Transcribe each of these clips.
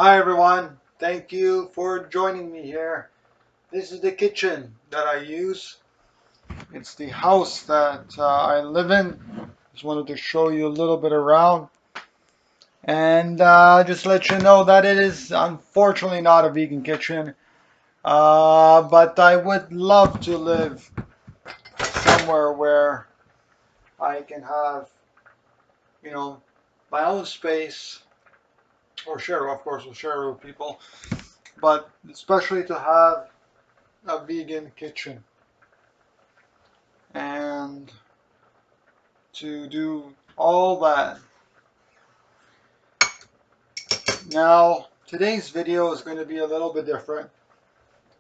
Hi everyone, thank you for joining me here. This is the kitchen that I use. It's the house that I live in. Just wanted to show you a little bit around and just let you know that it is unfortunately not a vegan kitchen. But I would love to live somewhere where I can have, you know, my own space or share, of course, we'll share with people, but especially to have a vegan kitchen and to do all that. Now, today's video is going to be a little bit different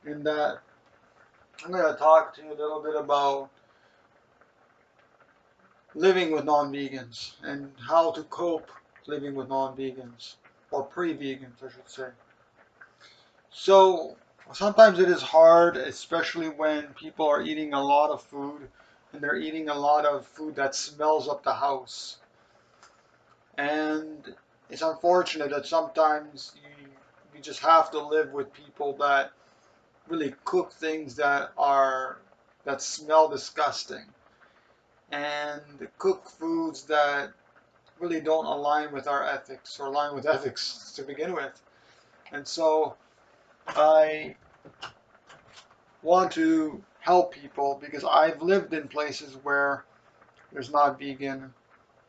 in that I'm going to talk to you a little bit about living with non-vegans and how to cope living with non-vegans or pre-vegans, I should say. So, sometimes it is hard, especially when people are eating a lot of food and they're eating a lot of food that smells up the house. And it's unfortunate that sometimes you just have to live with people that really cook things that smell disgusting and cook foods that really don't align with our ethics or align with ethics to begin with. And so I want to help people because I've lived in places where there's not vegan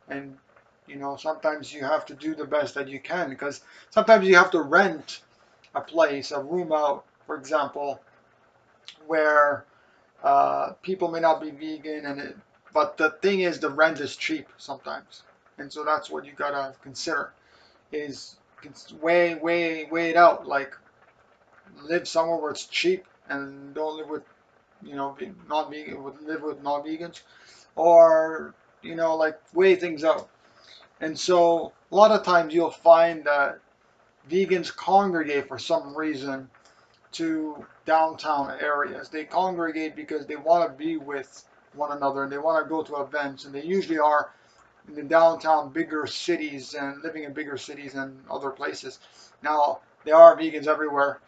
and sometimes you have to do the best that you can because sometimes you have to rent a place, a room out, for example, where people may not be vegan, but the thing is, the rent is cheap sometimes, and so that's what you gotta consider is weigh it out. Like live somewhere where it's cheap and don't live with non-vegan, live with non-vegans, or like weigh things out. And so a lot of times you'll find that vegans congregate for some reason to downtown areas. They congregate because they want to be with one another and they want to go to events, and they usually are in the downtown bigger cities and living in bigger cities and other places. Now, there are vegans everywhere,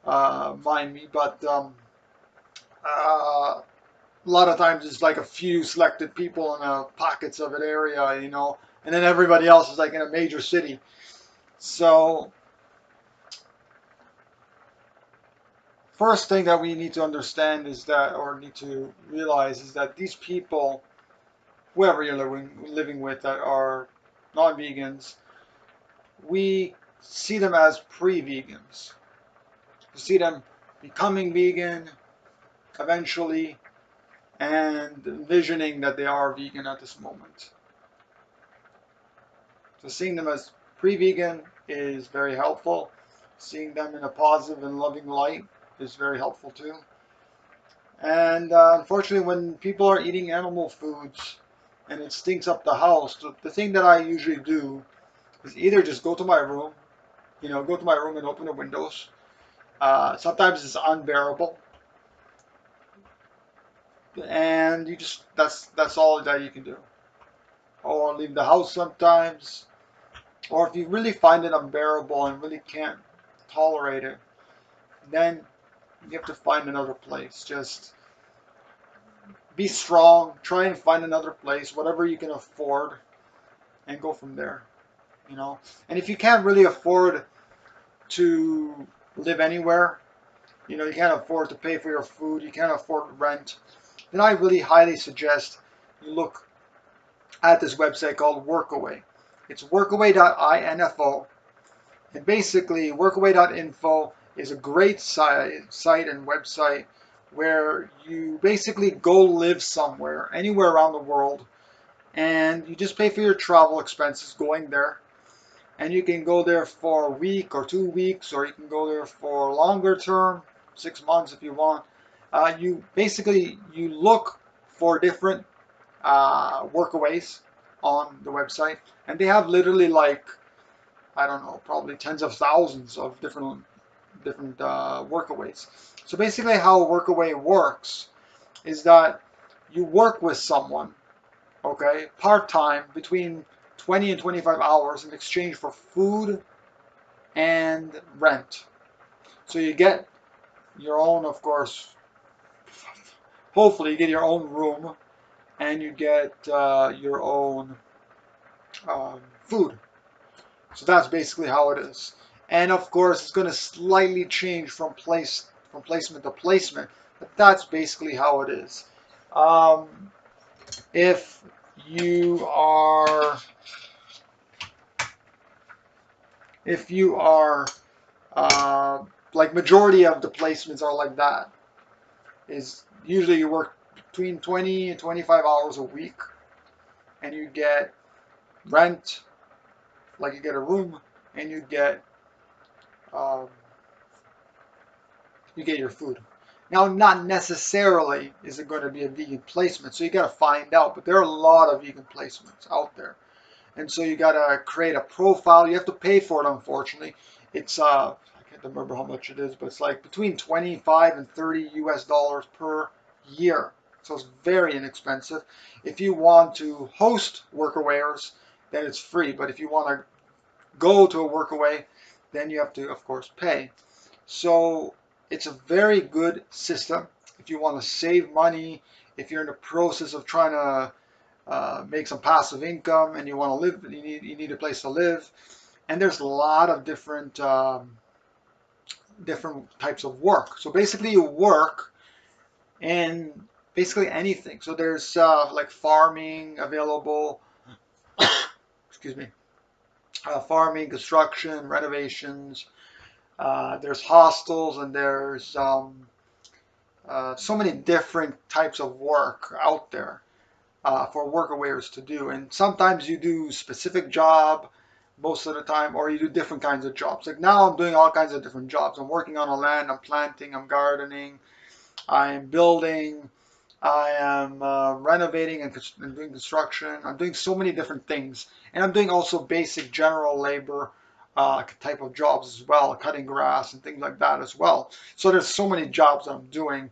mind me, but a lot of times it's like a few selected people in pockets of an area, and then everybody else is like in a major city. So first thing that we need to understand is that, or need to realize, is that these people, whoever you're living with that are non-vegans, we see them as pre-vegans. We see them becoming vegan eventually and envisioning that they are vegan at this moment. So seeing them as pre-vegan is very helpful. Seeing them in a positive and loving light is very helpful too. And unfortunately, when people are eating animal foods and it stinks up the house, the thing that I usually do is either just go to my room, go to my room and open the windows. Sometimes it's unbearable, and you just that's all that you can do. Or leave the house sometimes. Or if you really find it unbearable and really can't tolerate it, then you have to find another place. Just be strong. Try and find another place, whatever you can afford, and go from there. And if you can't really afford to live anywhere, you can't afford to pay for your food, you can't afford rent, then I really highly suggest you look at this website called Workaway. It's workaway.info, and basically workaway.info is a great site and website where you basically go live somewhere, anywhere around the world, and you just pay for your travel expenses going there. And you can go there for a week or 2 weeks, or you can go there for longer term, 6 months if you want. You look for different workaways on the website, and they have literally like, I don't know, probably tens of thousands of different workaways. So basically, how a workaway works is that you work with someone, okay, part time between 20 and 25 hours in exchange for food, and rent. So you get your own, of course, hopefully you get your own room, and you get your own food. So that's basically how it is. And of course, it's going to slightly change from placement to placement, but that's basically how it is. Um, if you are if you are uh, like majority of the placements are like that, is usually you work between 20 and 25 hours a week, and you get rent, like you get a room, and um, you get your food. Now, not necessarily is it going to be a vegan placement, so you got to find out. But there are a lot of vegan placements out there, and so you got to create a profile. You have to pay for it, unfortunately. It's I can't remember how much it is, but it's like between 25 and 30 US dollars per year. So it's very inexpensive. If you want to host workaways, then it's free. But if you want to go to a workaway, then you have to, of course, pay. So it's a very good system if you want to save money, if you're in the process of trying to make some passive income and you want to live, you need a place to live. And there's a lot of different types of work. So basically, you work in basically anything. So there's like farming available. Excuse me. Farming, construction, renovations. There's hostels, and there's so many different types of work out there for workawayers to do. And sometimes you do specific job most of the time, or you do different kinds of jobs. Like now I'm doing all kinds of different jobs. I'm working on a land, I'm planting, I'm gardening, I'm building, I am renovating and doing construction. I'm doing so many different things. And I'm doing also basic general labor type of jobs as well, cutting grass and things like that as well. So there's so many jobs that I'm doing.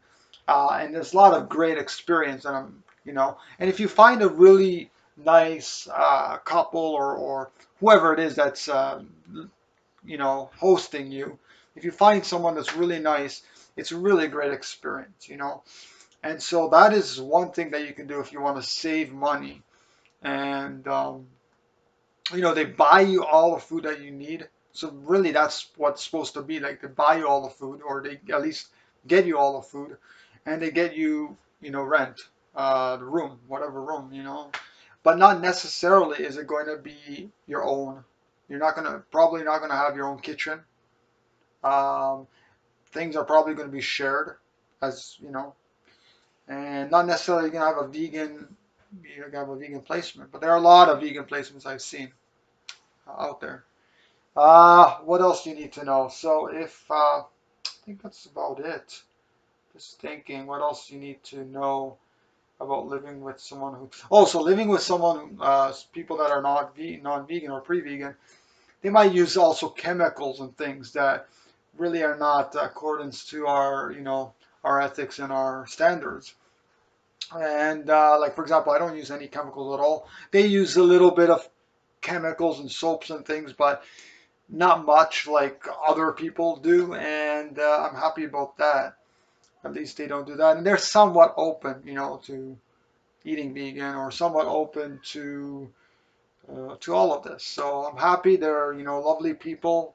And there's a lot of great experience that and if you find a really nice couple or whoever it is that's, hosting you, if you find someone that's really nice, it's a really great experience. And so that is one thing that you can do if you want to save money. And, they buy you all the food that you need. So really, that's what's supposed to be like. They buy you all the food, or they at least get you all the food, and they get you, rent, the room, whatever room. But not necessarily is it going to be your own. You're probably not gonna have your own kitchen. Um, things are probably going to be shared, as and not necessarily going to have a vegan. You're gonna have a vegan placement, but there are a lot of vegan placements I've seen out there. What else do you need to know? So if I think that's about it. Just thinking, what else you need to know about living with someone who? Oh, so living with someone, people that are not non-vegan or pre-vegan, they might use also chemicals and things that really are not accordance to our ethics and our standards. And like for example, I don't use any chemicals at all. They use a little bit of chemicals and soaps and things, but not much like other people do, and I'm happy about that. At least they don't do that, and they're somewhat open, to eating vegan, or somewhat open to all of this. So I'm happy. They're lovely people,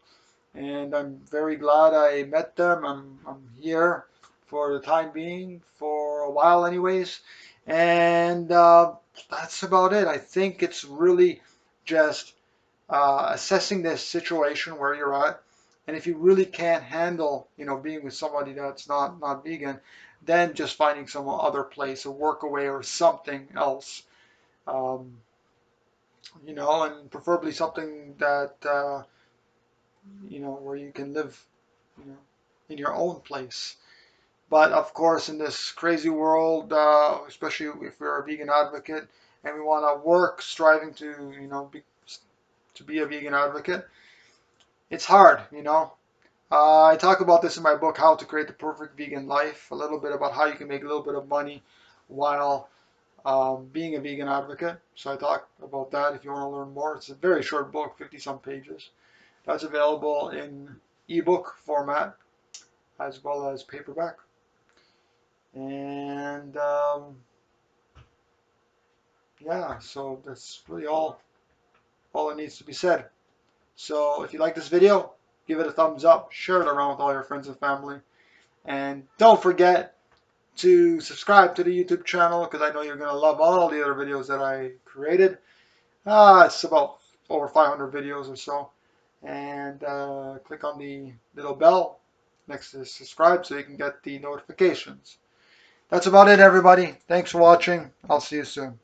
and I'm very glad I met them. I'm here for the time being, for a while, anyways, and that's about it. I think it's really just assessing this situation where you're at, and if you really can't handle, being with somebody that's not vegan, then just finding some other place, a workaway or something else, um, and preferably something that where you can live, you know, in your own place. But of course, in this crazy world, especially if we're a vegan advocate and we want to work striving to, to be a vegan advocate, it's hard. I talk about this in my book, How to Create the Perfect Vegan Life, a little bit about how you can make a little bit of money while being a vegan advocate. So I talk about that if you want to learn more. It's a very short book, 50 some pages. That's available in ebook format as well as paperback. And yeah, so that's really all that needs to be said. So if you like this video, give it a thumbs up, share it around with all your friends and family, and don't forget to subscribe to the YouTube channel, because I know you're going to love all the other videos that I created. It's about over 500 videos or so. And click on the little bell next to subscribe so you can get the notifications. That's about it, everybody. Thanks for watching. I'll see you soon.